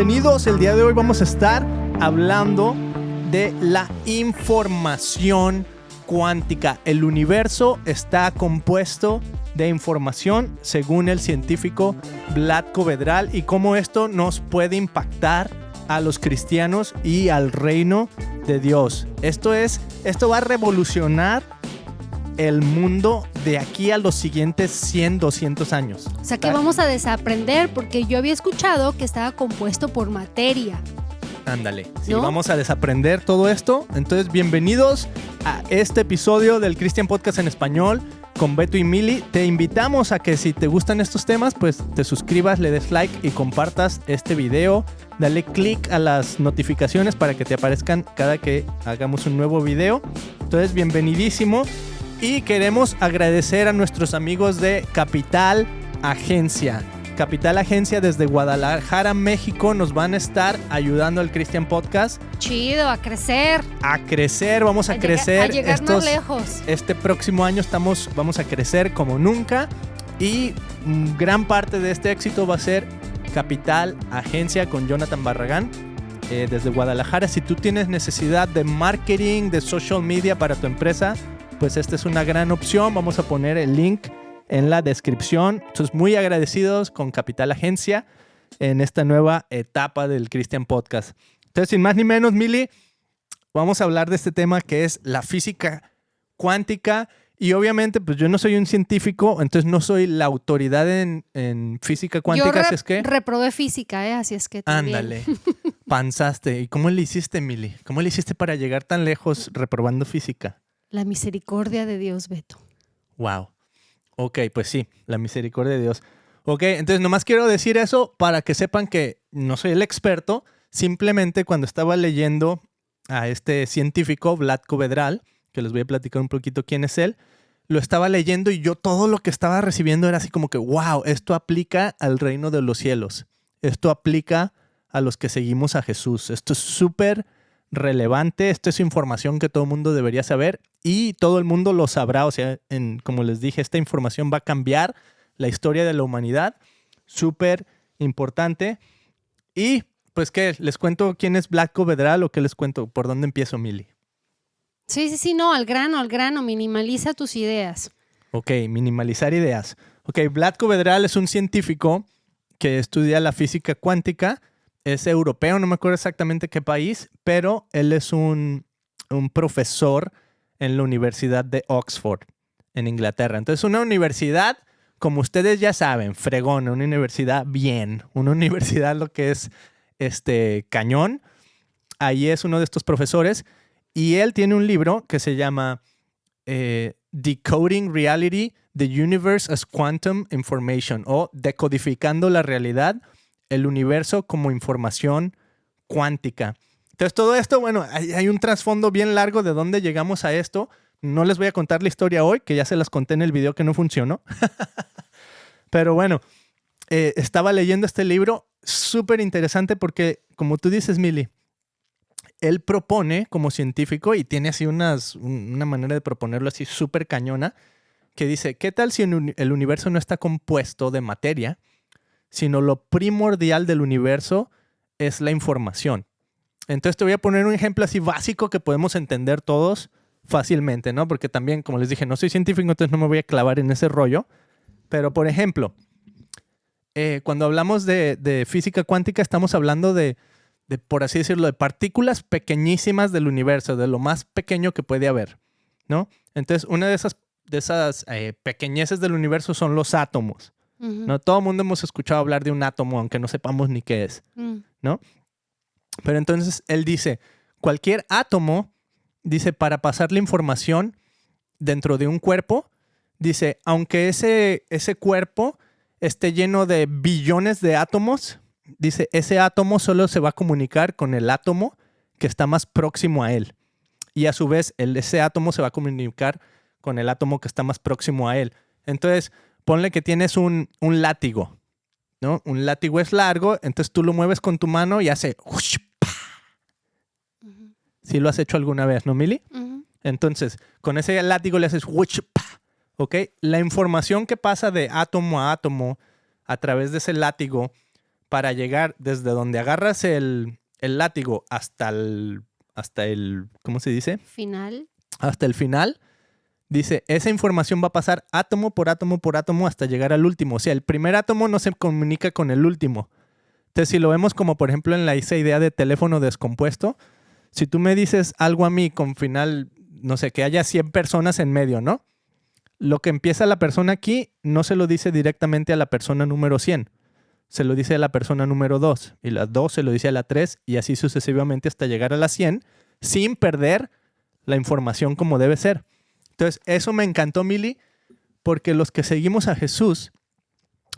bienvenidos. El día de hoy vamos a estar hablando de la información cuántica. El universo está compuesto de información según el científico Vlatko Vedral y cómo esto nos puede impactar a los cristianos y al reino de Dios. Esto va a revolucionar el mundo de aquí a los siguientes 100, 200 años. O sea que vamos a desaprender, porque yo había escuchado que estaba compuesto por materia. Ándale, sí, ¿no? Vamos a desaprender todo esto. Entonces, bienvenidos a este episodio del Christian Podcast en español con Beto y Mili. Te invitamos a que si te gustan estos temas, pues te suscribas, le des like y compartas este video. Dale click a las notificaciones para que te aparezcan cada que hagamos un nuevo video. Entonces, bienvenidísimo. Y queremos agradecer a nuestros amigos de Capital Agencia. Capital Agencia desde Guadalajara, México, nos van a estar ayudando al Christian Podcast. Chido, a crecer. A crecer, vamos a crecer. A llegar más lejos. Este próximo año vamos a crecer como nunca. Y gran parte de este éxito va a ser Capital Agencia con Jonathan Barragán. Desde Guadalajara, si tú tienes necesidad de marketing, de social media para tu empresa, pues esta es una gran opción. Vamos a poner el link en la descripción. Entonces, muy agradecidos con Capital Agencia en esta nueva etapa del Christian Podcast. Entonces, sin más ni menos, Mili, vamos a hablar de este tema que es la física cuántica. Y obviamente, pues yo no soy un científico, entonces no soy la autoridad en física cuántica, así es que... reprobé física, así es que también. Ándale, panzaste. ¿Y cómo le hiciste, Mili? ¿Cómo le hiciste para llegar tan lejos reprobando física? La misericordia de Dios, Beto. Wow. Ok, pues sí, la misericordia de Dios. Ok, entonces nomás quiero decir eso para que sepan que no soy el experto. Simplemente cuando estaba leyendo a este científico, Vlatko Vedral, que les voy a platicar un poquito quién es él, lo estaba leyendo y yo todo lo que estaba recibiendo era así como que, wow, esto aplica al reino de los cielos. Esto aplica a los que seguimos a Jesús. Esto es súper relevante. Esto es información que todo el mundo debería saber y todo el mundo lo sabrá. O sea, como les dije, esta información va a cambiar la historia de la humanidad. Súper importante. Y pues, ¿qué? ¿Les cuento quién es Vlatko Vedral o qué les cuento? ¿Por dónde empiezo, Mili? Sí, no, al grano, minimaliza tus ideas. Ok, minimalizar ideas. Ok, Vlatko Vedral es un científico que estudia la física cuántica. Es europeo, no me acuerdo exactamente qué país, pero él es un profesor en la Universidad de Oxford, en Inglaterra. Entonces, una universidad, como ustedes ya saben, fregona, una universidad bien, una universidad lo que es cañón. Ahí es uno de estos profesores y él tiene un libro que se llama Decoding Reality, the Universe as Quantum Information, o Decodificando la Realidad, el universo como información cuántica. Entonces, todo esto, bueno, hay un trasfondo bien largo de dónde llegamos a esto. No les voy a contar la historia hoy, que ya se las conté en el video que no funcionó. Pero bueno, estaba leyendo este libro, súper interesante porque, como tú dices, Mili, él propone como científico y tiene así una manera de proponerlo así súper cañona, que dice, ¿qué tal si el universo no está compuesto de materia, sino lo primordial del universo es la información? Entonces te voy a poner un ejemplo así básico que podemos entender todos fácilmente, ¿no? Porque también, como les dije, no soy científico, entonces no me voy a clavar en ese rollo. Pero, por ejemplo, cuando hablamos de física cuántica, estamos hablando de, por así decirlo, de partículas pequeñísimas del universo, de lo más pequeño que puede haber, ¿no? Entonces, una de esas pequeñeces del universo son los átomos. ¿No? Todo el mundo hemos escuchado hablar de un átomo, aunque no sepamos ni qué es, ¿no? Pero entonces él dice, cualquier átomo, dice, para pasar la información dentro de un cuerpo, dice, aunque ese cuerpo esté lleno de billones de átomos, dice, ese átomo solo se va a comunicar con el átomo que está más próximo a él. Y a su vez, ese átomo se va a comunicar con el átomo que está más próximo a él. Entonces, ponle que tienes un látigo, ¿no? Un látigo es largo, entonces tú lo mueves con tu mano y hace... ¿Sí lo has hecho alguna vez, no, Mili? Entonces, con ese látigo le haces... ¿Ok? La información que pasa de átomo a átomo a través de ese látigo para llegar desde donde agarras el látigo hasta el, ¿cómo se dice? Final. Hasta el final, dice, esa información va a pasar átomo por átomo por átomo hasta llegar al último. O sea, el primer átomo no se comunica con el último. Entonces, si lo vemos como, por ejemplo, en esa idea de teléfono descompuesto, si tú me dices algo a mí con final, no sé, que haya 100 personas en medio, ¿no? Lo que empieza la persona aquí no se lo dice directamente a la persona número 100. Se lo dice a la persona número 2. Y la 2 se lo dice a la 3 y así sucesivamente hasta llegar a la 100 sin perder la información como debe ser. Entonces, eso me encantó, Mili, porque los que seguimos a Jesús,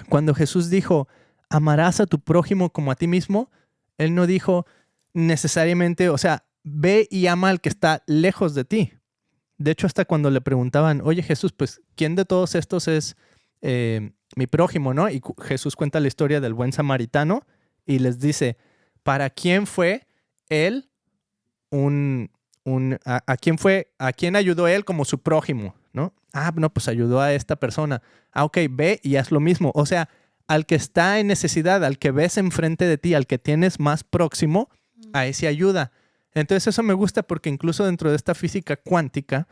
cuando Jesús dijo, amarás a tu prójimo como a ti mismo, Él no dijo necesariamente, o sea, ve y ama al que está lejos de ti. De hecho, hasta cuando le preguntaban, oye Jesús, pues, ¿quién de todos estos es mi prójimo, no? Y Jesús cuenta la historia del buen samaritano y les dice, ¿para quién fue él a quién ayudó él como su prójimo, ¿no? Ah, no, pues ayudó a esta persona. Ah, ok, ve y haz lo mismo. O sea, al que está en necesidad, al que ves enfrente de ti, al que tienes más próximo, a ese ayuda. Entonces eso me gusta porque incluso dentro de esta física cuántica,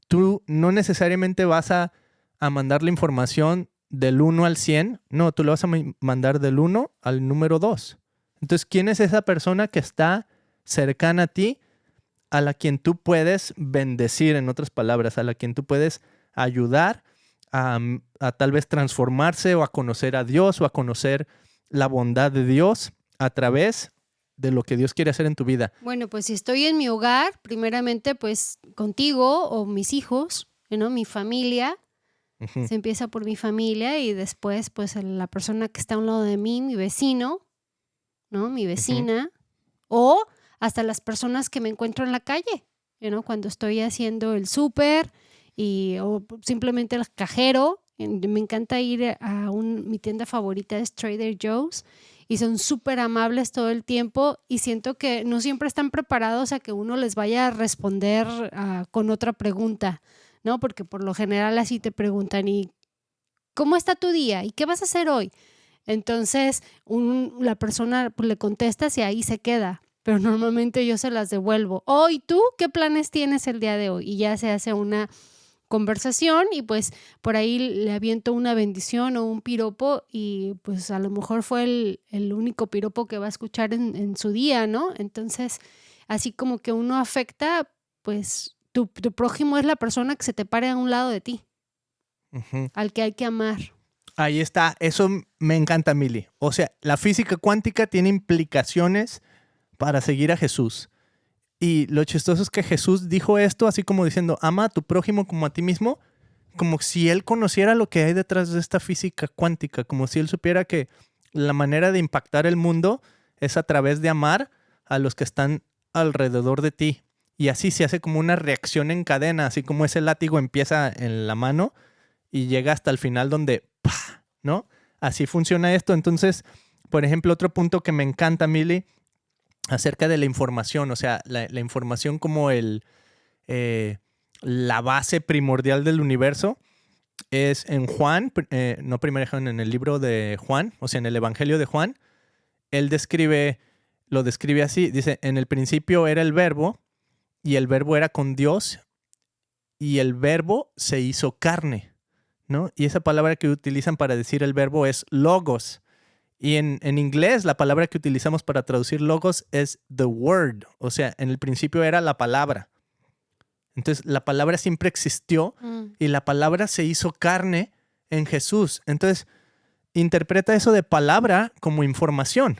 tú no necesariamente vas a mandar la información del 1 al 100. No, tú lo vas a mandar del 1 al número 2. Entonces, ¿quién es esa persona que está cercana a ti, a la quien tú puedes bendecir, en otras palabras, a la quien tú puedes ayudar a tal vez transformarse o a conocer a Dios o a conocer la bondad de Dios a través de lo que Dios quiere hacer en tu vida? Bueno, pues si estoy en mi hogar, primeramente pues contigo o mis hijos, ¿no? Mi familia. Uh-huh. Se empieza por mi familia y después pues la persona que está a un lado de mí, mi vecino, ¿no? Mi vecina. Uh-huh. O hasta las personas que me encuentro en la calle, ¿no? Cuando estoy haciendo el súper o simplemente el cajero. Me encanta ir mi tienda favorita es Trader Joe's y son súper amables todo el tiempo y siento que no siempre están preparados a que uno les vaya a responder con otra pregunta, ¿no? Porque por lo general así te preguntan, ¿y cómo está tu día? ¿Y qué vas a hacer hoy? Entonces la persona pues, le contestas y ahí se queda, pero normalmente yo se las devuelvo. ¿Y tú qué planes tienes el día de hoy? Y ya se hace una conversación y pues por ahí le aviento una bendición o un piropo y pues a lo mejor fue el único piropo que va a escuchar en su día, ¿no? Entonces, así como que uno afecta, pues tu prójimo es la persona que se te pare a un lado de ti, uh-huh, al que hay que amar. Ahí está, eso me encanta, Mili. O sea, la física cuántica tiene implicaciones para seguir a Jesús. Y lo chistoso es que Jesús dijo esto así como diciendo, ama a tu prójimo como a ti mismo, como si él conociera lo que hay detrás de esta física cuántica, como si él supiera que la manera de impactar el mundo es a través de amar a los que están alrededor de ti. Y así se hace como una reacción en cadena, así como ese látigo empieza en la mano y llega hasta el final donde, ¡pah!, ¿no? Así funciona esto. Entonces, por ejemplo, otro punto que me encanta, Mili, acerca de la información, o sea, la información como la base primordial del universo, es en Juan, no primero en el libro de Juan, o sea, en el Evangelio de Juan, él lo describe así, dice, en el principio era el verbo, y el verbo era con Dios, y el verbo se hizo carne, ¿no? Y esa palabra que utilizan para decir el verbo es logos. Y en inglés la palabra que utilizamos para traducir logos es the word. O sea, en el principio era la palabra. Entonces la palabra siempre existió y la palabra se hizo carne en Jesús. Entonces interpreta eso de palabra como información,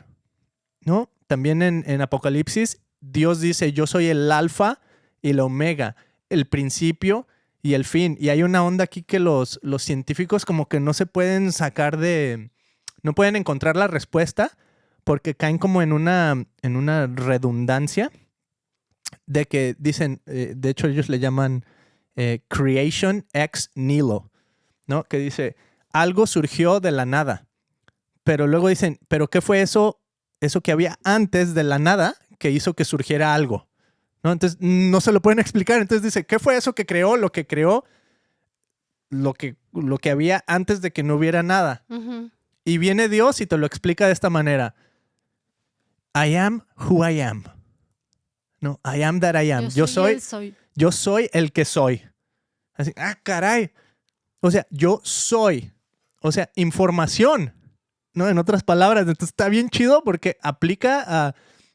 ¿no? También en Apocalipsis Dios dice, yo soy el alfa y el omega, el principio y el fin. Y hay una onda aquí que los científicos como que no se pueden sacar no pueden encontrar la respuesta porque caen como en una redundancia de que dicen, de hecho ellos le llaman creation ex nihilo, ¿no? Que dice, algo surgió de la nada, pero luego dicen, ¿pero qué fue eso que había antes de la nada que hizo que surgiera algo? ¿No? Entonces no se lo pueden explicar. Entonces dice, ¿qué fue eso que creó lo que creó lo que había antes de que no hubiera nada? Uh-huh. Y viene Dios y te lo explica de esta manera. I am who I am. No, I am that I am. Yo soy el que soy. Así, caray. O sea, yo soy. O sea, información. ¿No? En otras palabras. Entonces está bien chido porque aplica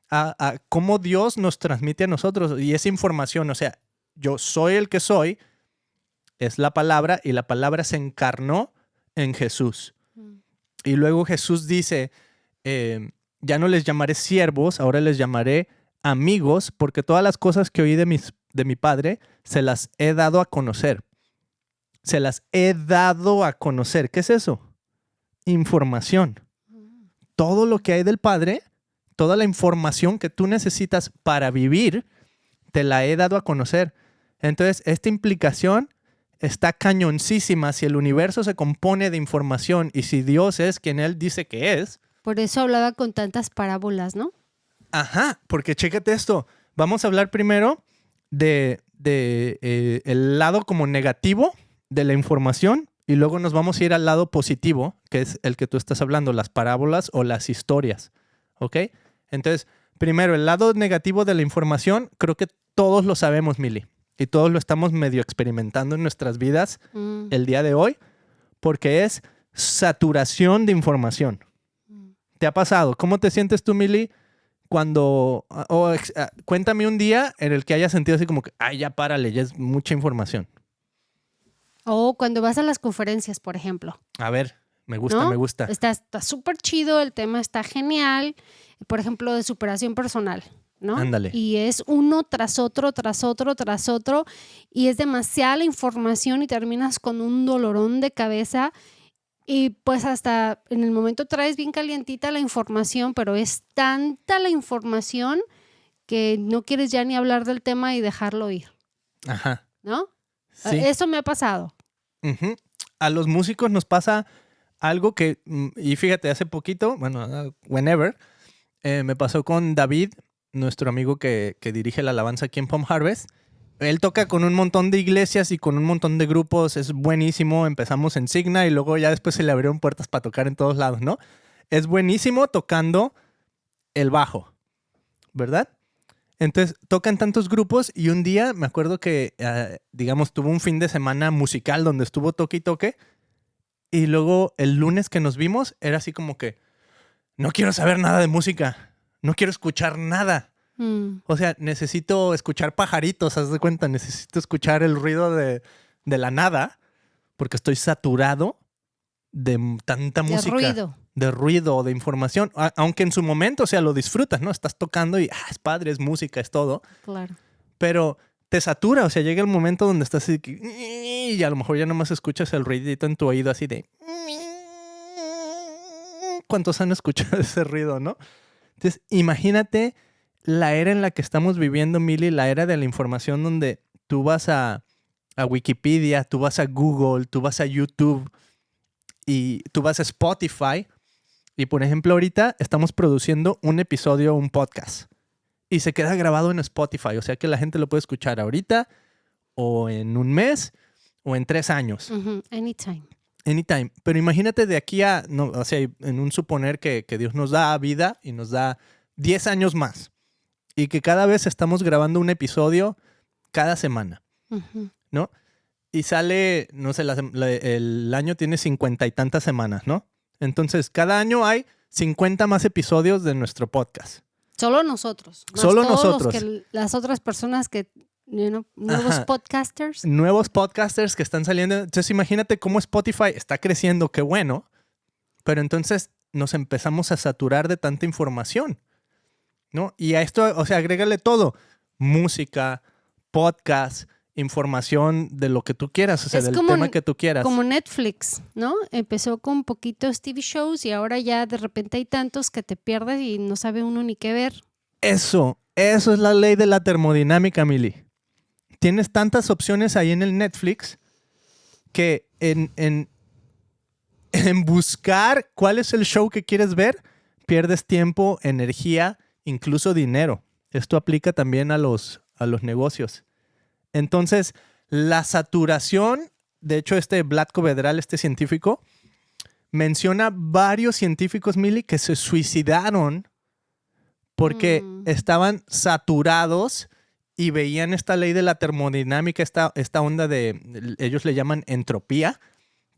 a cómo Dios nos transmite a nosotros. Y esa información, o sea, yo soy el que soy, es la palabra, y la palabra se encarnó en Jesús. Y luego Jesús dice, ya no les llamaré siervos, ahora les llamaré amigos, porque todas las cosas que oí de mi Padre se las he dado a conocer. Se las he dado a conocer. ¿Qué es eso? Información. Todo lo que hay del Padre, toda la información que tú necesitas para vivir, te la he dado a conocer. Entonces, esta implicación está cañoncísima. Si el universo se compone de información y si Dios es quien Él dice que es. Por eso hablaba con tantas parábolas, ¿no? Ajá, porque chécate esto. Vamos a hablar primero de el lado como negativo de la información y luego nos vamos a ir al lado positivo, que es el que tú estás hablando, las parábolas o las historias. ¿Ok? Entonces, primero, el lado negativo de la información, creo que todos lo sabemos, Mili. Y todos lo estamos medio experimentando en nuestras vidas el día de hoy, porque es saturación de información. ¿Te ha pasado? ¿Cómo te sientes tú, Mili, cuando... cuéntame un día en el que hayas sentido así como que, ya párale, ya es mucha información? O cuando vas a las conferencias, por ejemplo. A ver, me gusta, ¿no? me gusta. Está súper chido, el tema está genial. Por ejemplo, de superación personal, ¿no? Ándale. Y es uno tras otro, tras otro, tras otro. Y es demasiada la información y terminas con un dolorón de cabeza. Y pues hasta en el momento traes bien calientita la información, pero es tanta la información que no quieres ya ni hablar del tema y dejarlo ir. Ajá. ¿No? Sí. Eso me ha pasado. Uh-huh. A los músicos nos pasa algo que, y fíjate, hace poquito, bueno, whenever, me pasó con David, nuestro amigo que dirige la alabanza aquí en Palm Harvest. Él toca con un montón de iglesias y con un montón de grupos, es buenísimo. Empezamos en Signa y luego ya después se le abrieron puertas para tocar en todos lados, ¿no? Es buenísimo tocando el bajo, ¿verdad? Entonces tocan tantos grupos y un día me acuerdo que, digamos, tuvo un fin de semana musical donde estuvo toque y toque. Y luego el lunes que nos vimos era así como que no quiero saber nada de música, no quiero escuchar nada. O sea, necesito escuchar pajaritos, haz de cuenta, necesito escuchar el ruido de la nada porque estoy saturado de tanta música. De ruido, de información. Aunque en su momento, o sea, lo disfrutas, ¿no? Estás tocando y es padre, es música, es todo. Claro. Pero te satura, o sea, llega el momento donde estás así y a lo mejor ya nomás escuchas el ruidito en tu oído así de... ¿Cuántos han escuchado ese ruido, no? Entonces, imagínate la era en la que estamos viviendo, Mili, la era de la información donde tú vas a Wikipedia, tú vas a Google, tú vas a YouTube y tú vas a Spotify. Y, por ejemplo, ahorita estamos produciendo un episodio, un podcast. Y se queda grabado en Spotify. O sea que la gente lo puede escuchar ahorita o en un mes o en 3 años. Uh-huh. Anytime. Anytime. Pero imagínate de aquí a... No, o sea, en un suponer que Dios nos da vida y nos da 10 años más. Y que cada vez estamos grabando un episodio cada semana. Uh-huh. ¿No? Y sale, no sé, el año tiene 50 y tantas semanas, ¿no? Entonces, cada año hay 50 más episodios de nuestro podcast. Solo nosotros. Solo nosotros. Las otras personas que, nuevos podcasters. Nuevos podcasters que están saliendo. Entonces, imagínate cómo Spotify está creciendo, qué bueno. Pero entonces nos empezamos a saturar de tanta información, ¿no? Y a esto, o sea, agrégale todo. Música, podcast, información de lo que tú quieras, o sea, del tema que tú quieras. Como Netflix, ¿no? Empezó con poquitos TV shows y ahora ya de repente hay tantos que te pierdes y no sabe uno ni qué ver. Eso es la ley de la termodinámica, Mili. Tienes tantas opciones ahí en el Netflix que en buscar cuál es el show que quieres ver, pierdes tiempo, energía, incluso dinero. Esto aplica también a los negocios. Entonces, la saturación, de hecho, Vlatko Vedral, este científico, menciona varios científicos, Mili, que se suicidaron porque estaban saturados y veían esta ley de la termodinámica, esta onda de, ellos le llaman entropía,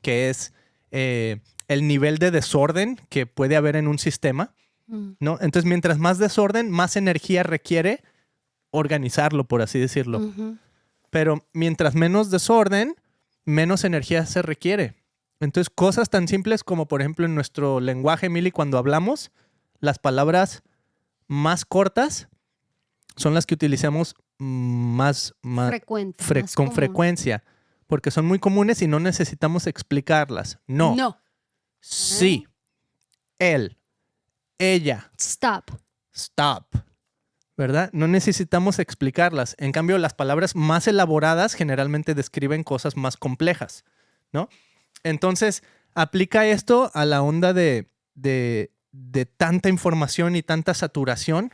que es el nivel de desorden que puede haber en un sistema, ¿no? Entonces, mientras más desorden, más energía requiere organizarlo, por así decirlo. Ujú. Pero mientras menos desorden, menos energía se requiere. Entonces, cosas tan simples como, por ejemplo, en nuestro lenguaje, Mili, cuando hablamos, las palabras más cortas son las que utilizamos Frecuente. Más con común. frecuencia, porque son muy comunes y no necesitamos explicarlas. No. No. Sí. Él. Ella. Stop. Stop. ¿Verdad? No necesitamos explicarlas. En cambio, las palabras más elaboradas generalmente describen cosas más complejas, ¿no? Entonces, aplica esto a la onda de tanta información y tanta saturación.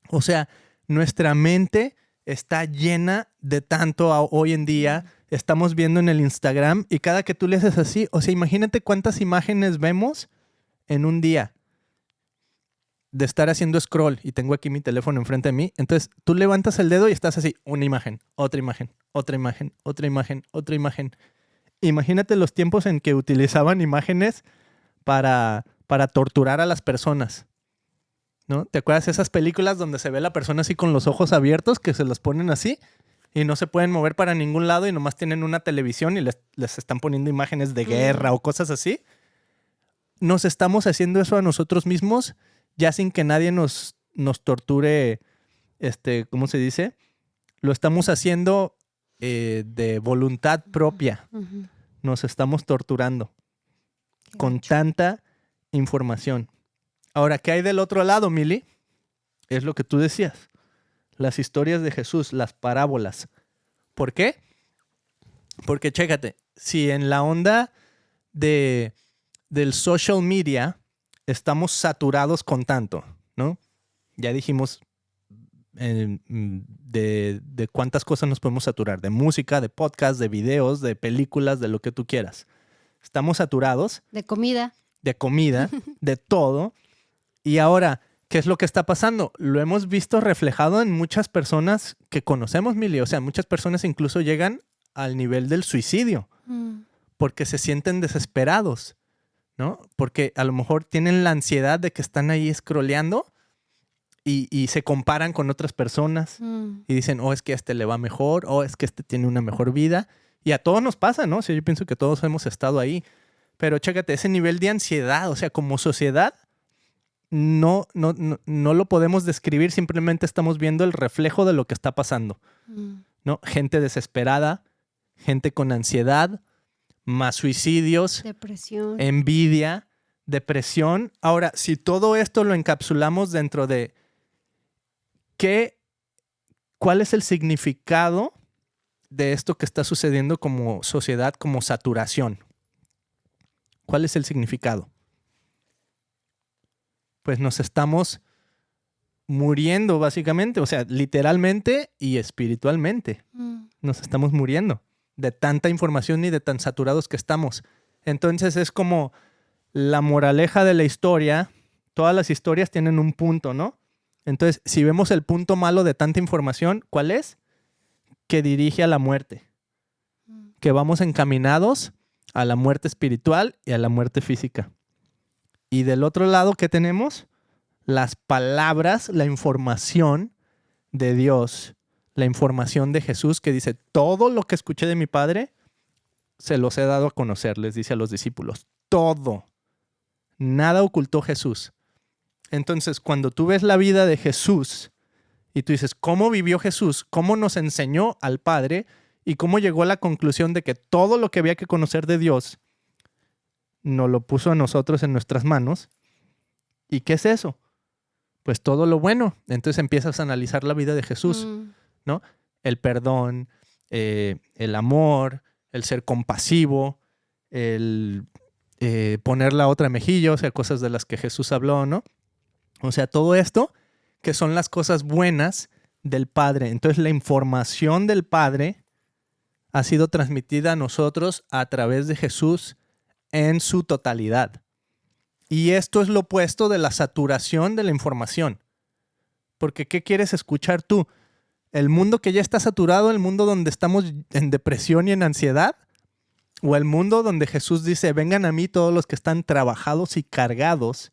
O sea, nuestra mente está llena de tanto hoy en día. Estamos viendo en el Instagram y cada que tú le haces así, o sea, imagínate cuántas imágenes vemos en un día de estar haciendo scroll y tengo aquí mi teléfono enfrente de mí. Entonces, tú levantas el dedo y estás así, una imagen, otra imagen, otra imagen, otra imagen, otra imagen. Imagínate los tiempos en que utilizaban imágenes para torturar a las personas, ¿no? ¿Te acuerdas de esas películas donde se ve la persona así con los ojos abiertos, que se los ponen así y no se pueden mover para ningún lado y nomás tienen una televisión y les están poniendo imágenes de guerra o cosas así? Nos estamos haciendo eso a nosotros mismos ya sin que nadie nos torture, ¿cómo se dice? Lo estamos haciendo de voluntad propia. Ujú. Nos estamos torturando Qué con gacho. tanta información. Ahora, ¿qué hay del otro lado, Mili? Es lo que tú decías. Las historias de Jesús, las parábolas. ¿Por qué? Porque, chécate, si en la onda del social media estamos saturados con tanto, ¿no? Ya dijimos de cuántas cosas nos podemos saturar. De música, de podcast, de videos, de películas, de lo que tú quieras. Estamos saturados De comida. de comida, de todo. Y ahora, ¿qué es lo que está pasando? Lo hemos visto reflejado en muchas personas que conocemos, Mili. O sea, muchas personas incluso llegan al nivel del suicidio porque se sienten desesperados, ¿no? Porque a lo mejor tienen la ansiedad de que están ahí scrolleando y se comparan con otras personas y dicen, oh, es que a este le va mejor, oh, es que este tiene una mejor vida. Y a todos nos pasa, ¿no? O sea, yo pienso que todos hemos estado ahí. Pero chécate, ese nivel de ansiedad, o sea, como sociedad, no lo podemos describir, simplemente estamos viendo el reflejo de lo que está pasando, ¿no? Gente desesperada, gente con ansiedad, más suicidios, Depresión. envidia, depresión. Ahora, si todo esto lo encapsulamos dentro de ¿cuál es el significado de esto que está sucediendo como sociedad, como saturación? ¿Cuál es el significado? Pues nos estamos muriendo básicamente, o sea, literalmente y espiritualmente. Nos estamos muriendo de tanta información y de tan saturados que estamos. Entonces es como la moraleja de la historia. Todas las historias tienen un punto, ¿no? Entonces, si vemos el punto malo de tanta información, ¿cuál es? Que dirige a la muerte. Que vamos encaminados a la muerte espiritual y a la muerte física. Y del otro lado, ¿qué tenemos? Las palabras, la información de Dios, la información de Jesús que dice, todo lo que escuché de mi Padre, se los he dado a conocer, les dice a los discípulos. Todo. Nada ocultó Jesús. Entonces, cuando tú ves la vida de Jesús y tú dices, ¿cómo vivió Jesús? ¿Cómo nos enseñó al Padre? ¿Y cómo llegó a la conclusión de que todo lo que había que conocer de Dios nos lo puso a nosotros en nuestras manos? ¿Y qué es eso? Pues todo lo bueno. Entonces empiezas a analizar la vida de Jesús, ¿no? El perdón, el amor, el ser compasivo, el poner la otra mejilla, o sea, cosas de las que Jesús habló, ¿no? O sea, todo esto que son las cosas buenas del Padre. Entonces la información del Padre ha sido transmitida a nosotros a través de Jesús en su totalidad. Y esto es lo opuesto de la saturación de la información. Porque ¿qué quieres escuchar tú? ¿El mundo que ya está saturado, el mundo donde estamos en depresión y en ansiedad? ¿O el mundo donde Jesús dice, vengan a mí todos los que están trabajados y cargados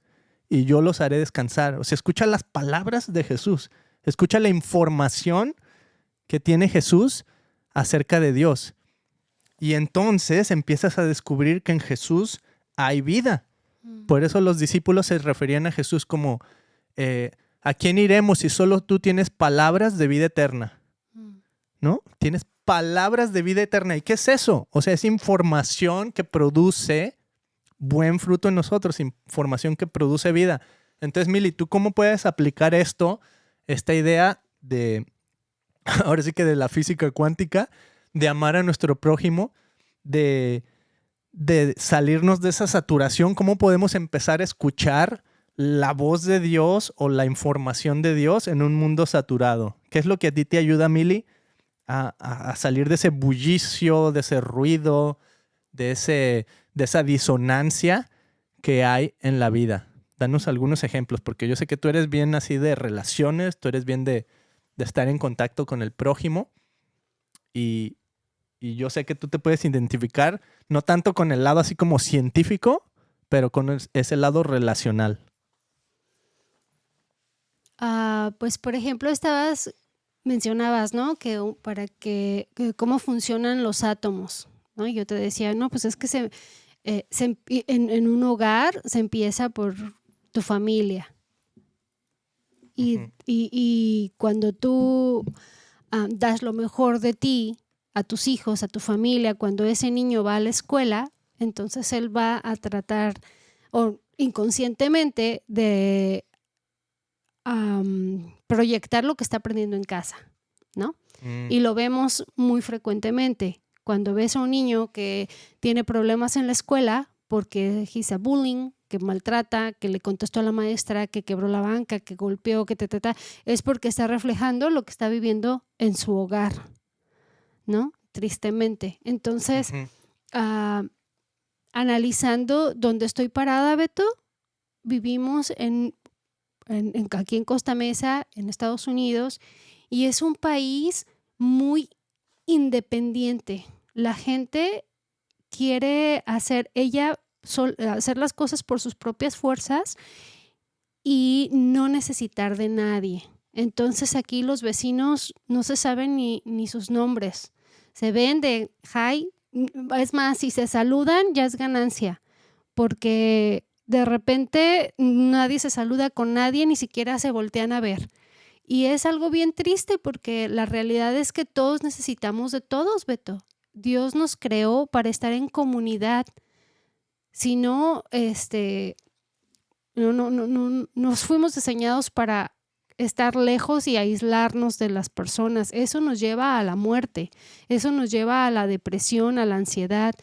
y yo los haré descansar? O sea, escucha las palabras de Jesús. Escucha la información que tiene Jesús acerca de Dios. Y entonces empiezas a descubrir que en Jesús hay vida. Por eso los discípulos se referían a Jesús como, ¿a quién iremos si solo tú tienes palabras de vida eterna? ¿No? Tienes palabras de vida eterna. ¿Y qué es eso? O sea, es información que produce buen fruto en nosotros, información que produce vida. Entonces, Mili, ¿tú cómo puedes aplicar esta idea de, ahora sí que de la física cuántica, de amar a nuestro prójimo, de salirnos de esa saturación? ¿Cómo podemos empezar a escuchar la voz de Dios o la información de Dios en un mundo saturado? ¿Qué es lo que a ti te ayuda, Mili, a salir de ese bullicio, de ese ruido, de esa disonancia que hay en la vida? Danos algunos ejemplos, porque yo sé que tú eres bien así de relaciones, tú eres bien de estar en contacto con el prójimo y yo sé que tú te puedes identificar no tanto con el lado así como científico, pero con ese lado relacional. Pues, por ejemplo, mencionabas, ¿no? Que cómo funcionan los átomos, ¿no? Yo te decía, no, pues es que en un hogar se empieza por tu familia. Y cuando tú das lo mejor de ti a tus hijos, a tu familia, cuando ese niño va a la escuela, entonces él va a tratar, o inconscientemente, de proyectar lo que está aprendiendo en casa, ¿no? Y lo vemos muy frecuentemente. Cuando ves a un niño que tiene problemas en la escuela porque he's a bullying, que maltrata, que le contestó a la maestra, que quebró la banca, que golpeó, es porque está reflejando lo que está viviendo en su hogar, ¿no? Tristemente. Entonces, analizando dónde estoy parada, Beto, vivimos aquí en Costa Mesa, en Estados Unidos, y es un país muy independiente. La gente quiere hacer las cosas por sus propias fuerzas y no necesitar de nadie. Entonces aquí los vecinos no se saben ni sus nombres. Se ven de hi, es más, si se saludan ya es ganancia, porque de repente nadie se saluda con nadie, ni siquiera se voltean a ver. Y es algo bien triste porque la realidad es que todos necesitamos de todos, Beto. Dios nos creó para estar en comunidad. Si no, no nos fuimos diseñados para estar lejos y aislarnos de las personas. Eso nos lleva a la muerte, eso nos lleva a la depresión, a la ansiedad.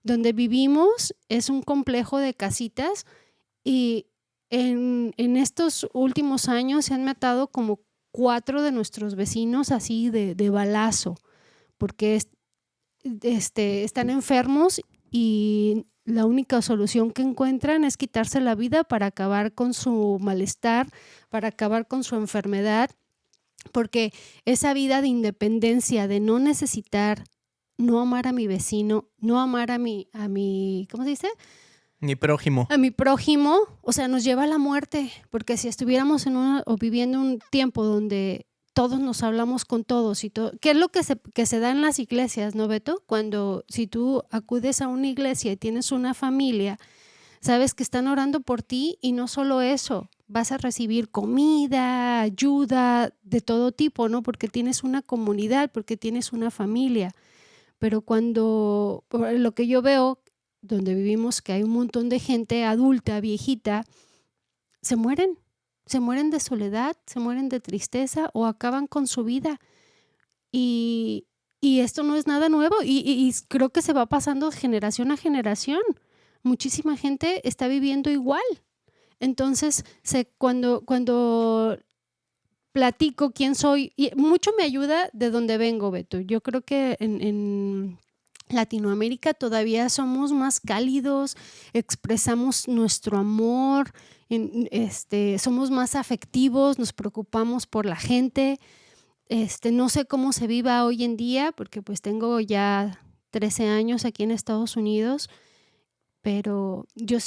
Donde vivimos es un complejo de casitas y en estos últimos años se han matado como 4 de nuestros vecinos así de balazo, porque están enfermos y la única solución que encuentran es quitarse la vida para acabar con su malestar, para acabar con su enfermedad, porque esa vida de independencia, de no necesitar, no amar a mi vecino, no amar a mi ¿cómo se dice? Mi prójimo. A mi prójimo, o sea, nos lleva a la muerte, porque si estuviéramos o viviendo un tiempo donde todos nos hablamos con todos y todo, ¿qué es lo que se da en las iglesias, no, Beto? Si tú acudes a una iglesia y tienes una familia, sabes que están orando por ti y no solo eso, vas a recibir comida, ayuda de todo tipo, ¿no? Porque tienes una comunidad, porque tienes una familia. Pero cuando lo que yo veo, donde vivimos, que hay un montón de gente adulta, viejita, se mueren de soledad, se mueren de tristeza o acaban con su vida. Y esto no es nada nuevo y creo que se va pasando generación a generación. Muchísima gente está viviendo igual. Entonces, cuando platico quién soy, y mucho me ayuda de dónde vengo, Beto. Yo creo que en Latinoamérica todavía somos más cálidos, expresamos nuestro amor, somos más afectivos, nos preocupamos por la gente. No sé cómo se viva hoy en día, porque pues tengo ya 13 años aquí en Estados Unidos, pero yo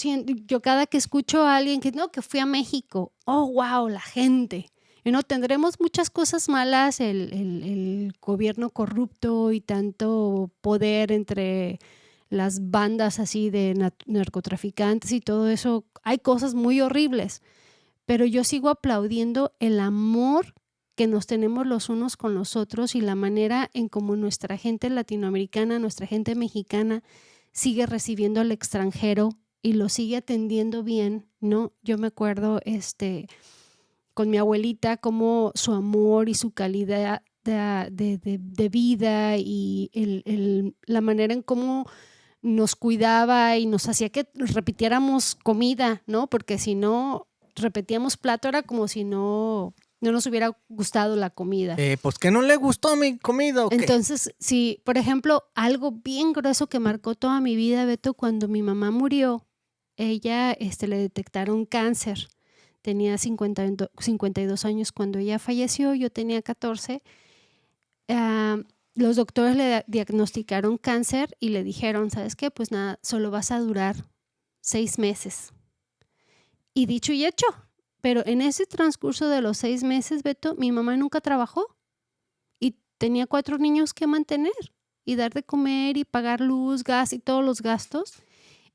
cada que escucho a alguien que fui a México, oh, wow, la gente. Tendremos muchas cosas malas, el gobierno corrupto y tanto poder entre las bandas así de narcotraficantes y todo eso. Hay cosas muy horribles, pero yo sigo aplaudiendo el amor que nos tenemos los unos con los otros y la manera en cómo nuestra gente latinoamericana, nuestra gente mexicana sigue recibiendo al extranjero y lo sigue atendiendo bien, ¿no? Yo me acuerdo con mi abuelita cómo su amor y su calidad de vida y la manera en cómo nos cuidaba y nos hacía que repitiéramos comida, ¿no? Porque si no repetíamos plato era como si no nos hubiera gustado la comida. Pues que no le gustó mi comida, ¿o qué? Entonces, sí, por ejemplo, algo bien grueso que marcó toda mi vida, Beto, cuando mi mamá murió, ella le detectaron cáncer. Tenía 52 años cuando ella falleció, yo tenía 14. Los doctores le diagnosticaron cáncer y le dijeron, ¿sabes qué? Pues nada, solo vas a durar 6 meses. Y dicho y hecho. Pero en ese transcurso de los 6 meses, Beto, mi mamá nunca trabajó y tenía 4 niños que mantener y dar de comer y pagar luz, gas y todos los gastos.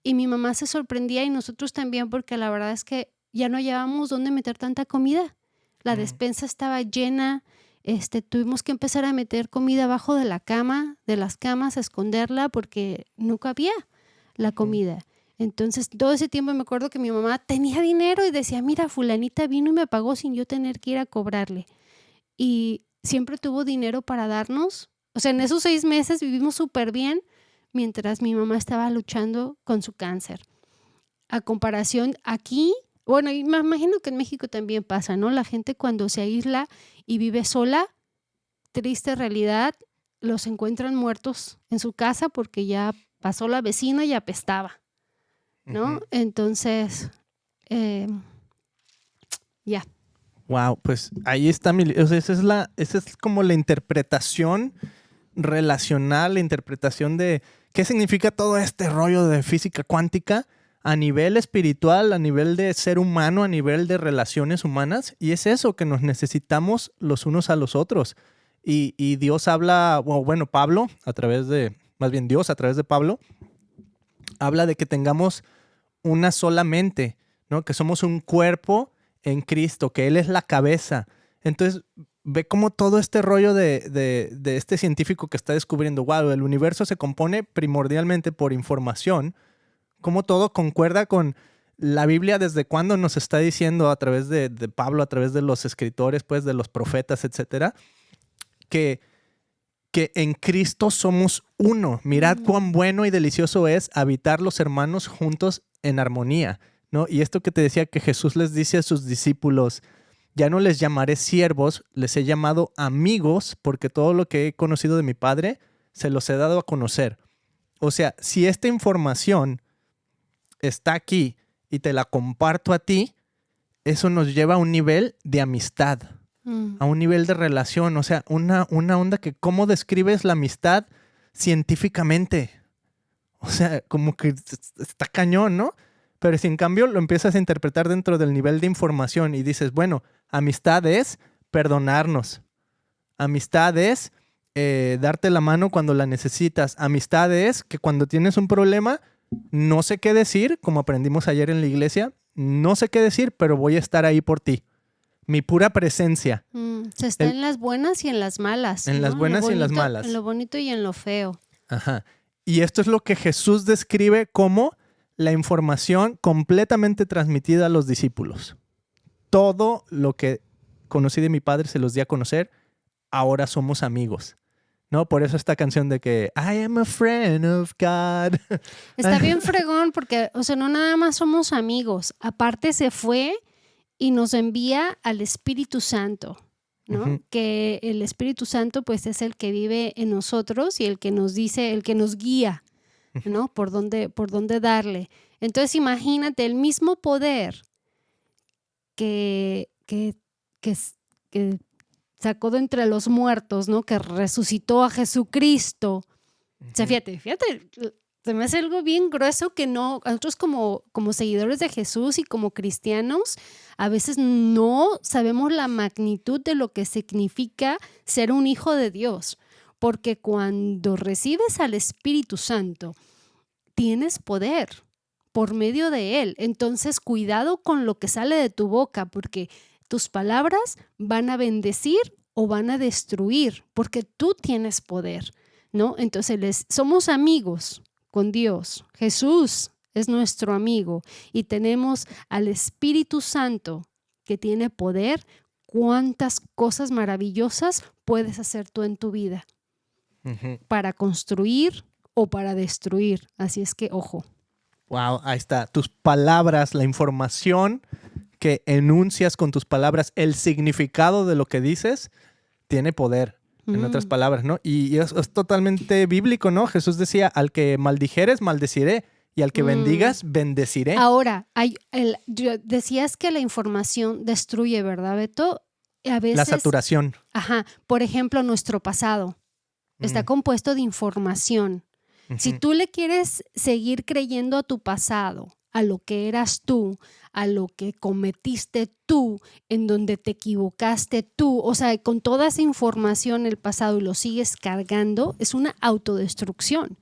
Y mi mamá se sorprendía y nosotros también, porque la verdad es que ya no hallábamos dónde meter tanta comida. La despensa estaba llena. Tuvimos que empezar a meter comida abajo de la cama, de las camas, a esconderla porque no cabía la comida. Entonces, todo ese tiempo me acuerdo que mi mamá tenía dinero y decía, mira, fulanita vino y me pagó sin yo tener que ir a cobrarle. Y siempre tuvo dinero para darnos. O sea, en esos 6 meses vivimos súper bien mientras mi mamá estaba luchando con su cáncer. A comparación aquí, bueno, y me imagino que en México también pasa, ¿no? La gente cuando se aísla y vive sola, triste realidad, los encuentran muertos en su casa porque ya pasó la vecina y apestaba, ¿no? Uh-huh. Entonces, ya. Wow, pues ahí está esa es como la interpretación relacional, la interpretación de qué significa todo este rollo de física cuántica a nivel espiritual, a nivel de ser humano, a nivel de relaciones humanas. Y es eso, que nos necesitamos los unos a los otros. Y Dios habla, bueno, Pablo, Dios a través de Pablo, habla de que tengamos una sola mente, ¿no? Que somos un cuerpo en Cristo, que Él es la cabeza. Entonces, ve cómo todo este rollo de este científico que está descubriendo, wow, el universo se compone primordialmente por información, cómo todo concuerda con la Biblia, desde cuándo nos está diciendo a través de Pablo, a través de los escritores, pues, de los profetas, etcétera, que en Cristo somos uno. Mirad cuán bueno y delicioso es habitar los hermanos juntos en armonía, ¿no? Y esto que te decía que Jesús les dice a sus discípulos, ya no les llamaré siervos, les he llamado amigos, porque todo lo que he conocido de mi Padre se los he dado a conocer. O sea, si esta información está aquí y te la comparto a ti, eso nos lleva a un nivel de amistad, a un nivel de relación. O sea, una onda que cómo describes la amistad científicamente. O sea, como que está cañón, ¿no? Pero si en cambio lo empiezas a interpretar dentro del nivel de información y dices, bueno, amistad es perdonarnos. Amistad es darte la mano cuando la necesitas. Amistad es que cuando tienes un problema, no sé qué decir, como aprendimos ayer en la iglesia, no sé qué decir, pero voy a estar ahí por ti. Mi pura presencia. Se está en las buenas y en las malas. En, ¿no?, las buenas y en las malas. En lo bonito y en lo feo. Ajá. Y esto es lo que Jesús describe como la información completamente transmitida a los discípulos. Todo lo que conocí de mi Padre se los di a conocer, ahora somos amigos. ¿No? Por eso esta canción de que I am a friend of God. Está bien fregón porque, o sea, no nada más somos amigos. Aparte se fue y nos envía al Espíritu Santo. ¿no? Ujú. Que el Espíritu Santo pues es el que vive en nosotros y el que nos dice, el que nos guía, ¿no? Por dónde darle. Entonces imagínate el mismo poder que, que, que, que sacó de entre los muertos, ¿no? Que resucitó a Jesucristo. O sea, fíjate, se me hace algo bien grueso que no, nosotros como seguidores de Jesús y como cristianos, a veces no sabemos la magnitud de lo que significa ser un hijo de Dios. Porque cuando recibes al Espíritu Santo, tienes poder por medio de Él. Entonces, cuidado con lo que sale de tu boca, porque tus palabras van a bendecir o van a destruir, porque tú tienes poder, ¿no? Entonces, somos amigos con Dios. Jesús es nuestro amigo y tenemos al Espíritu Santo que tiene poder. ¿Cuántas cosas maravillosas puedes hacer tú en tu vida para construir o para destruir? Así es que, ojo. Wow, ahí está. Tus palabras, la información que enuncias con tus palabras, el significado de lo que dices, tiene poder. En otras palabras, ¿no? Y es totalmente bíblico, ¿no? Jesús decía, al que maldijeres, maldeciré. Y al que bendigas, bendeciré. Ahora, decías que la información destruye, ¿verdad, Beto? A veces, la saturación. Ajá. Por ejemplo, nuestro pasado está compuesto de información. Si tú le quieres seguir creyendo a tu pasado, a lo que eras tú, a lo que cometiste tú, en donde te equivocaste tú, o sea, con toda esa información el pasado y lo sigues cargando, es una autodestrucción.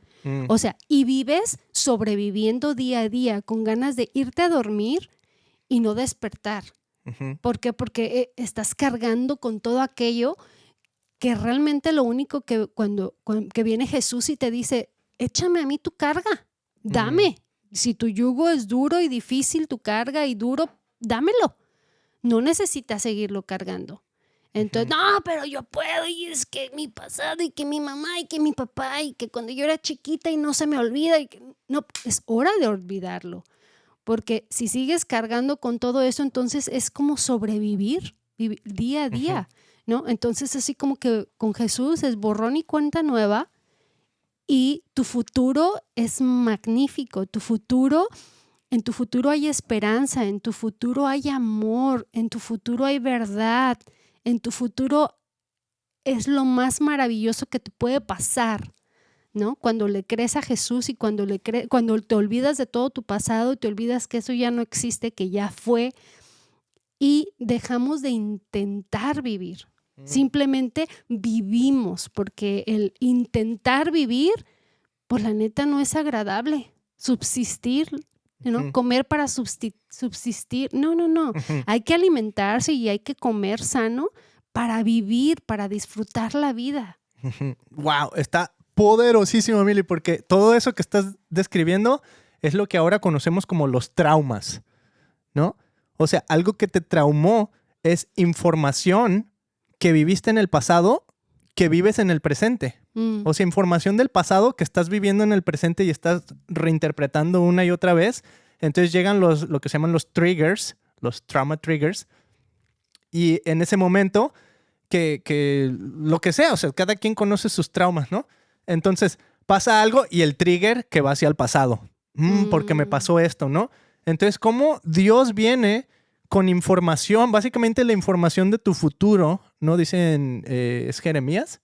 O sea, y vives sobreviviendo día a día con ganas de irte a dormir y no despertar. ¿Por qué? Porque estás cargando con todo aquello que realmente lo único que cuando viene Jesús y te dice, échame a mí tu carga, dame. Si tu yugo es duro y difícil, tu carga y duro, dámelo. No necesitas seguirlo cargando. Entonces, no, pero yo puedo y es que mi pasado y que mi mamá y que mi papá y que cuando yo era chiquita y no se me olvida. Y que, no, es hora de olvidarlo. Porque si sigues cargando con todo eso, entonces es como sobrevivir día a día, ¿no? Entonces así como que con Jesús es borrón y cuenta nueva. Y tu futuro es magnífico, en tu futuro hay esperanza, en tu futuro hay amor, en tu futuro hay verdad, en tu futuro es lo más maravilloso que te puede pasar, ¿no? Cuando le crees a Jesús y cuando te olvidas de todo tu pasado y te olvidas que eso ya no existe, que ya fue, y dejamos de intentar vivir. Simplemente vivimos, porque el intentar vivir, pues la neta no es agradable. Subsistir, ¿no? Comer para subsistir. No. Hay que alimentarse y hay que comer sano para vivir, para disfrutar la vida. Wow, está poderosísimo, Mili, porque todo eso que estás describiendo es lo que ahora conocemos como los traumas, ¿no? O sea, algo que te traumó es información que viviste en el pasado, que vives en el presente. O sea, información del pasado que estás viviendo en el presente y estás reinterpretando una y otra vez. Entonces llegan lo que se llaman los triggers, los trauma triggers. Y en ese momento, que lo que sea, o sea, cada quien conoce sus traumas, ¿no? Entonces pasa algo y el trigger que va hacia el pasado. Porque me pasó esto, ¿no? Entonces, ¿cómo Dios viene con información, básicamente la información de tu futuro, ¿no? Dicen, es Jeremías,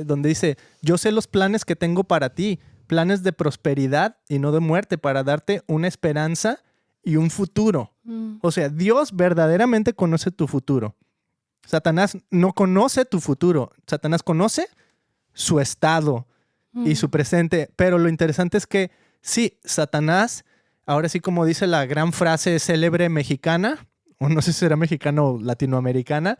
donde dice, yo sé los planes que tengo para ti, planes de prosperidad y no de muerte, para darte una esperanza y un futuro. O sea, Dios verdaderamente conoce tu futuro. Satanás no conoce tu futuro. Satanás conoce su estado y su presente. Pero lo interesante es que sí, Satanás, ahora sí como dice la gran frase célebre mexicana, o no sé si será mexicana o latinoamericana,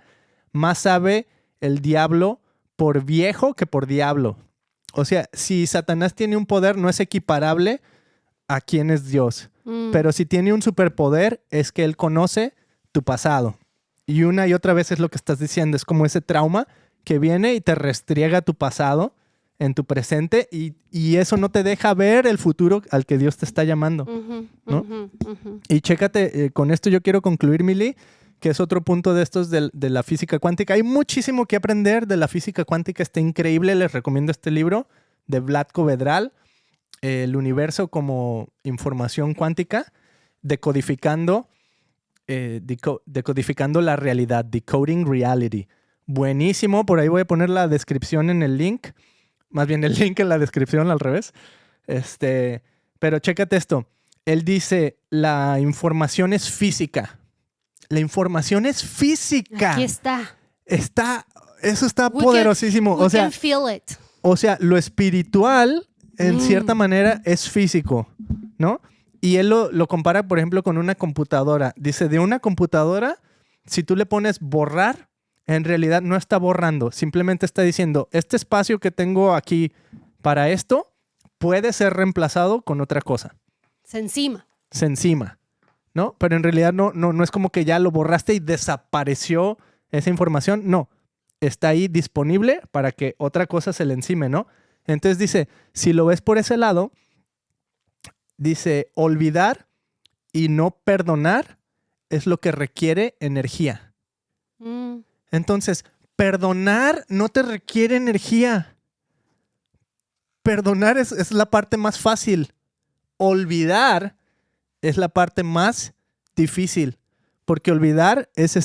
más sabe el diablo por viejo que por diablo. O sea, si Satanás tiene un poder, no es equiparable a quién es Dios. Pero si tiene un superpoder, es que Él conoce tu pasado. Y una y otra vez es lo que estás diciendo. Es como ese trauma que viene y te restriega tu pasado en tu presente y eso no te deja ver el futuro al que Dios te está llamando, ¿no? Y chécate, con esto yo quiero concluir, Mili, que es otro punto de estos de la física cuántica. Hay muchísimo que aprender de la física cuántica, está increíble. Les recomiendo este libro de Vlatko Vedral, El universo como información cuántica, decodificando la realidad, Decoding Reality. Buenísimo, por ahí voy a poner la descripción en el link, más bien el link en la descripción al revés. Pero chécate esto. Él dice, la información es física. La información es física. Aquí está. Eso está poderosísimo. We can feel it. O sea, lo espiritual, en cierta manera, es físico, ¿no? Y él lo compara, por ejemplo, con una computadora. Dice, de una computadora, si tú le pones borrar, en realidad no está borrando. Simplemente está diciendo, este espacio que tengo aquí para esto puede ser reemplazado con otra cosa. Se encima, ¿no? Pero en realidad no es como que ya lo borraste y desapareció esa información. No, está ahí disponible para que otra cosa se le encime, ¿no? Entonces dice, si lo ves por ese lado, dice, olvidar y no perdonar es lo que requiere energía. Entonces, perdonar no te requiere energía. Perdonar es la parte más fácil. Olvidar es la parte más difícil, porque olvidar es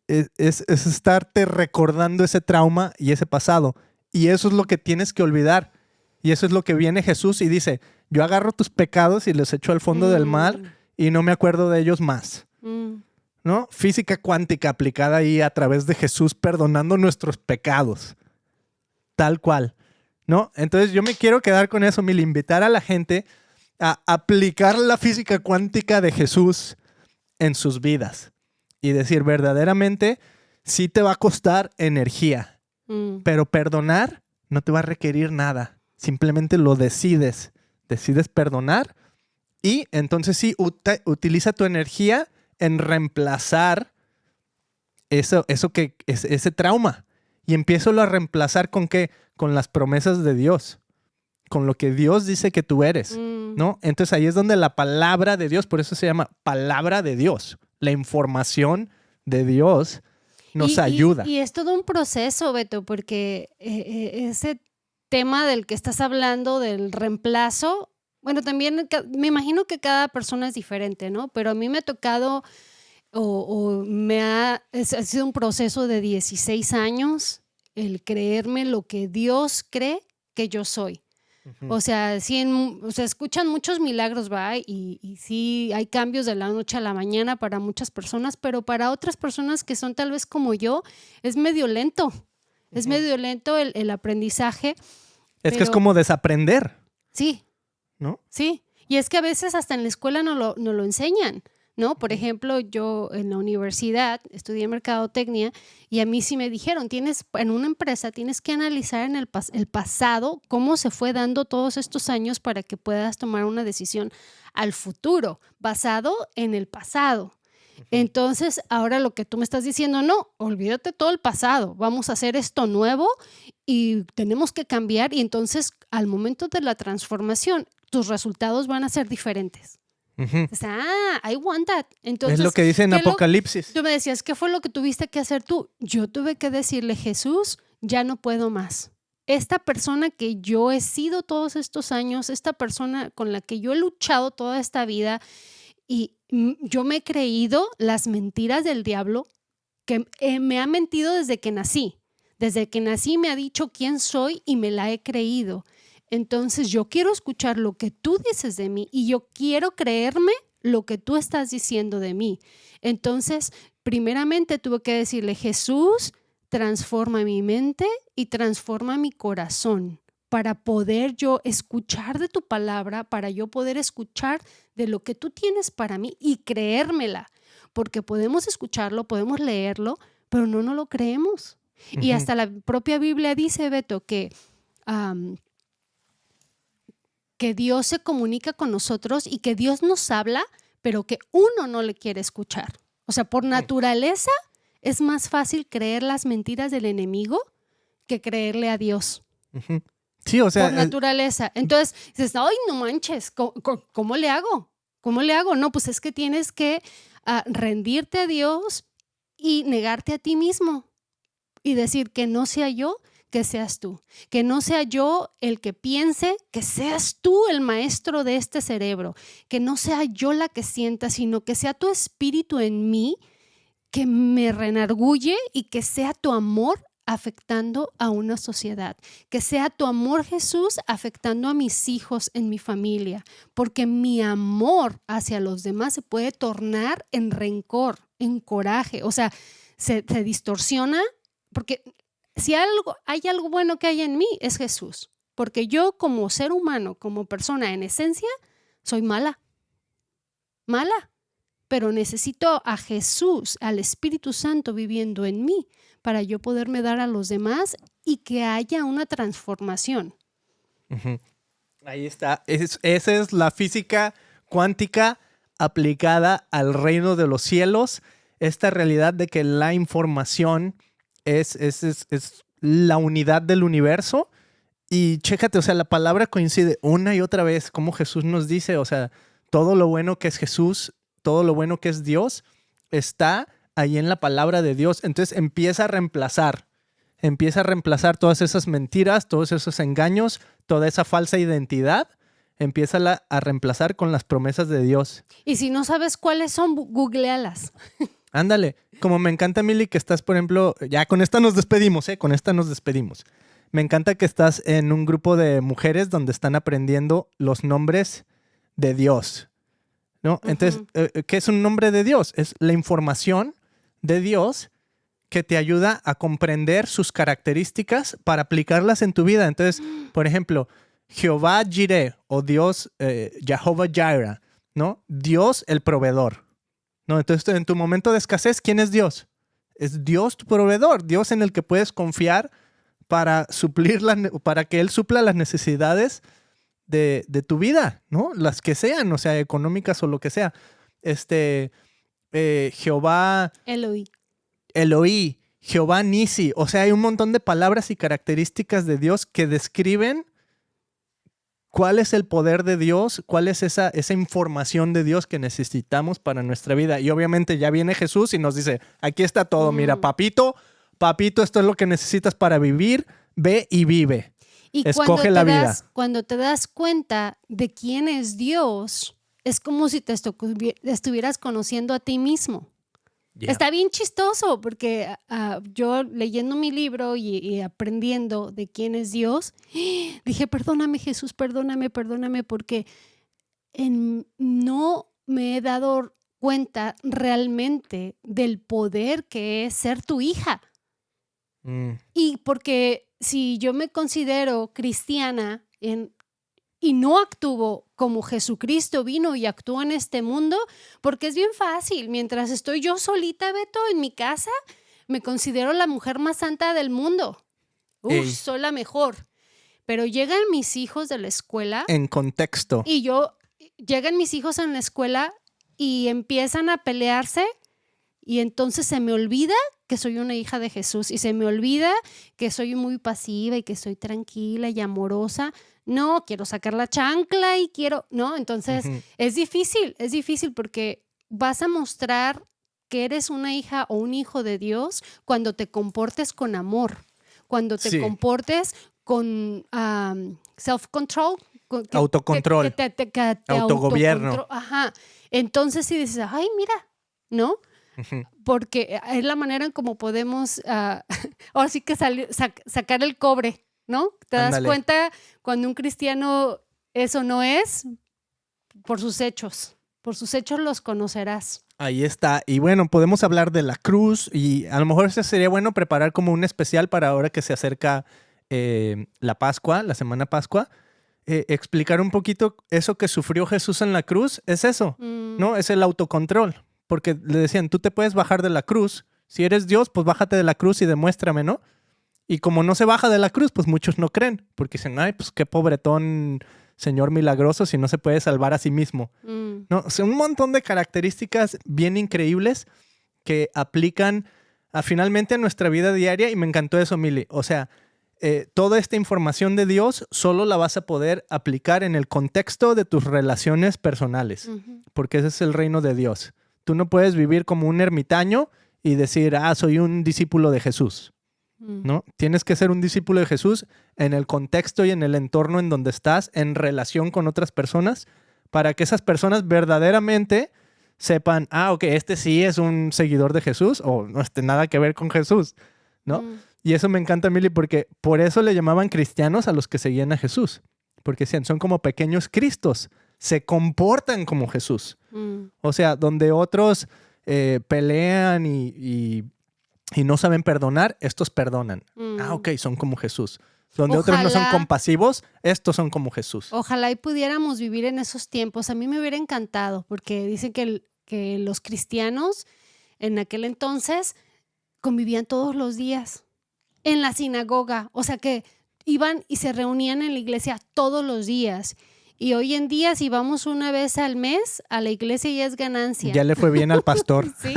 estarte recordando ese trauma y ese pasado, y eso es lo que tienes que olvidar, y eso es lo que viene Jesús y dice, yo agarro tus pecados y los echo al fondo del mar y no me acuerdo de ellos más, ¿no? Física cuántica aplicada ahí a través de Jesús perdonando nuestros pecados, tal cual, ¿no? Entonces yo me quiero quedar con eso, Mil, invitar a la gente a aplicar la física cuántica de Jesús en sus vidas y decir, verdaderamente, sí te va a costar energía, pero perdonar no te va a requerir nada. Simplemente lo decides perdonar y entonces sí, utiliza tu energía en reemplazar ese trauma y empiézalo a reemplazar ¿con qué? Con las promesas de Dios, con lo que Dios dice que tú eres, ¿no? Entonces ahí es donde la palabra de Dios, por eso se llama palabra de Dios, la información de Dios nos ayuda. Y es todo un proceso, Beto, porque ese tema del que estás hablando, del reemplazo, bueno, también me imagino que cada persona es diferente, ¿no? Pero a mí me ha tocado ha sido un proceso de 16 años el creerme lo que Dios cree que yo soy. O sea, escuchan muchos milagros, ¿va? Y sí, hay cambios de la noche a la mañana para muchas personas, pero para otras personas que son tal vez como yo, es medio lento. Es medio lento el aprendizaje. Es que es como desaprender. Sí. ¿No? Sí. Y es que a veces hasta en la escuela no lo enseñan, ¿no? Por ejemplo, yo en la universidad estudié mercadotecnia y a mí sí me dijeron, en una empresa tienes que analizar en el pasado cómo se fue dando todos estos años para que puedas tomar una decisión al futuro, basado en el pasado. Entonces, ahora lo que tú me estás diciendo, no, olvídate todo el pasado, vamos a hacer esto nuevo y tenemos que cambiar y entonces al momento de la transformación, tus resultados van a ser diferentes. O sea, I want that. Entonces, es lo que dice en Apocalipsis. Tú me decías, ¿qué fue lo que tuviste que hacer tú? Yo tuve que decirle, Jesús, ya no puedo más. Esta persona que yo he sido todos estos años, esta persona con la que yo he luchado toda esta vida y yo me he creído las mentiras del diablo que me ha mentido desde que nací. Desde que nací me ha dicho quién soy y me la he creído. Entonces yo quiero escuchar lo que tú dices de mí y yo quiero creerme lo que tú estás diciendo de mí. Entonces, primeramente tuve que decirle, Jesús, transforma mi mente y transforma mi corazón para poder yo escuchar de tu palabra, para yo poder escuchar de lo que tú tienes para mí y creérmela. Porque podemos escucharlo, podemos leerlo, pero no lo creemos. Y hasta la propia Biblia dice, Beto, que Dios se comunica con nosotros y que Dios nos habla, pero que uno no le quiere escuchar. O sea, por naturaleza es más fácil creer las mentiras del enemigo que creerle a Dios. Sí, o sea. Por naturaleza. Entonces dices, ay, no manches, ¿cómo le hago? ¿Cómo le hago? No, pues es que tienes que rendirte a Dios y negarte a ti mismo y decir que no sea yo, que seas tú. Que no sea yo el que piense, que seas tú el maestro de este cerebro. Que no sea yo la que sienta, sino que sea tu espíritu en mí que me reenargulle y que sea tu amor afectando a una sociedad. Que sea tu amor, Jesús, afectando a mis hijos en mi familia. Porque mi amor hacia los demás se puede tornar en rencor, en coraje. O sea, se distorsiona porque si hay algo bueno que hay en mí, es Jesús. Porque yo como ser humano, como persona en esencia, soy mala. Pero necesito a Jesús, al Espíritu Santo viviendo en mí para yo poderme dar a los demás y que haya una transformación. Uh-huh. Ahí está. Esa es la física cuántica aplicada al reino de los cielos. Esta realidad de que la información es la unidad del universo. Y chécate, o sea, la palabra coincide una y otra vez, como Jesús nos dice, o sea, todo lo bueno que es Jesús, todo lo bueno que es Dios, está ahí en la palabra de Dios. Entonces empieza a reemplazar todas esas mentiras, todos esos engaños, toda esa falsa identidad, empieza a reemplazar con las promesas de Dios. Y si no sabes cuáles son, googlealas. Ándale, como me encanta, Mili, que estás, por ejemplo, ya con esta nos despedimos, con esta nos despedimos. Me encanta que estás en un grupo de mujeres donde están aprendiendo los nombres de Dios, ¿no? Uh-huh. Entonces, ¿qué es un nombre de Dios? Es la información de Dios que te ayuda a comprender sus características para aplicarlas en tu vida. Entonces, por ejemplo, Jehová Jireh o Dios Jehová Jireh, ¿no? Dios el proveedor, ¿no? Entonces, en tu momento de escasez, ¿quién es Dios? Es Dios tu proveedor, Dios en el que puedes confiar para para que Él supla las necesidades de tu vida, ¿no? Las que sean, o sea, económicas o lo que sea. Jehová Eloí, Jehová Nisi. O sea, hay un montón de palabras y características de Dios que describen cuál es el poder de Dios, cuál es esa información de Dios que necesitamos para nuestra vida. Y obviamente ya viene Jesús y nos dice, aquí está todo, mira, papito, esto es lo que necesitas para vivir, ve y vive. Y escoge la vida. Cuando te das cuenta de quién es Dios, es como si te estuvieras conociendo a ti mismo. Yeah. Está bien chistoso porque yo leyendo mi libro y aprendiendo de quién es Dios, dije, perdóname Jesús, perdóname, porque no me he dado cuenta realmente del poder que es ser tu hija. Y porque si yo me considero cristiana y no actúo como Jesucristo vino y actuó en este mundo, porque es bien fácil. Mientras estoy yo solita, Beto, en mi casa, me considero la mujer más santa del mundo. Soy la mejor. Pero llegan mis hijos de la escuela. En contexto. Y llegan mis hijos en la escuela y empiezan a pelearse. Y entonces se me olvida que soy una hija de Jesús y se me olvida que soy muy pasiva y que soy tranquila y amorosa. No, quiero sacar la chancla y no, entonces es difícil porque vas a mostrar que eres una hija o un hijo de Dios cuando te comportes con amor, cuando te comportes con self-control. Autocontrol. Autogobierno. Ajá. Entonces si dices, ay, mira, ¿no? Porque es la manera en cómo podemos ahora sí que sacar el cobre, ¿no? Te das cuenta cuando un cristiano eso no es por sus hechos los conocerás. Ahí está. Y bueno, podemos hablar de la cruz y a lo mejor sería bueno preparar como un especial para ahora que se acerca la Pascua, la Semana Pascua. Explicar un poquito eso que sufrió Jesús en la cruz. Es eso, ¿no? Es el autocontrol. Porque le decían, tú te puedes bajar de la cruz. Si eres Dios, pues bájate de la cruz y demuéstrame, ¿no? Y como no se baja de la cruz, pues muchos no creen. Porque dicen, ay, pues qué pobretón Señor milagroso si no se puede salvar a sí mismo. No, o sea, un montón de características bien increíbles que aplican finalmente a nuestra vida diaria. Y me encantó eso, Mili. O sea, toda esta información de Dios solo la vas a poder aplicar en el contexto de tus relaciones personales, porque ese es el reino de Dios. Tú no puedes vivir como un ermitaño y decir, soy un discípulo de Jesús, ¿no? Tienes que ser un discípulo de Jesús en el contexto y en el entorno en donde estás, en relación con otras personas, para que esas personas verdaderamente sepan, ok, este sí es un seguidor de Jesús o no tiene nada que ver con Jesús, ¿no? Y eso me encanta, Mili, porque por eso le llamaban cristianos a los que seguían a Jesús. Porque decían, son como pequeños Cristos, se comportan como Jesús. O sea, donde otros pelean y no saben perdonar, estos perdonan. Ok, son como Jesús. Donde otros no son compasivos, estos son como Jesús. Ojalá y pudiéramos vivir en esos tiempos. A mí me hubiera encantado, porque dicen que los cristianos en aquel entonces convivían todos los días en la sinagoga. O sea, que iban y se reunían en la iglesia todos los días. Y hoy en día, si vamos una vez al mes a la iglesia, ya es ganancia. Ya le fue bien al pastor. Sí.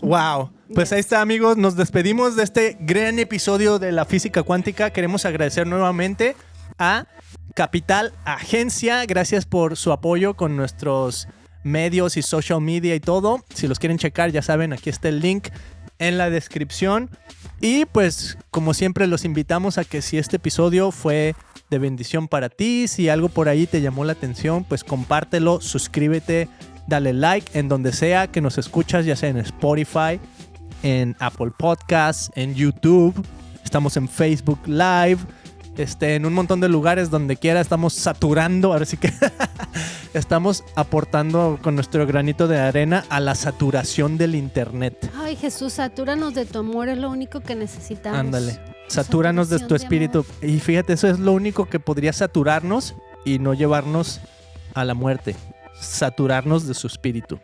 Wow. Pues ahí está, amigos. Nos despedimos de este gran episodio de la física cuántica. Queremos agradecer nuevamente a Capital Agencia. Gracias por su apoyo con nuestros medios y social media y todo. Si los quieren checar, ya saben, aquí está el link en la descripción. Y pues, como siempre, los invitamos a que si este episodio fue de bendición para ti, si algo por ahí te llamó la atención, pues compártelo, suscríbete, dale like en donde sea que nos escuchas, ya sea en Spotify, en Apple Podcasts, en YouTube, estamos en Facebook Live, en un montón de lugares donde quiera estamos saturando, ahora sí que estamos aportando con nuestro granito de arena a la saturación del internet. Ay, Jesús, satúranos de tu amor, es lo único que necesitamos. Ándale, satúranos de tu espíritu. Y fíjate, eso es lo único que podría saturarnos y no llevarnos a la muerte. Saturarnos de su espíritu.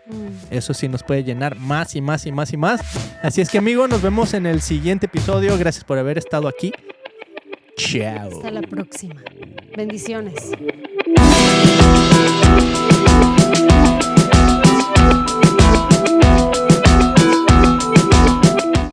Eso sí nos puede llenar más y más y más y más. Así es que, amigos, nos vemos en el siguiente episodio. Gracias por haber estado aquí. Chao. Hasta la próxima. Bendiciones.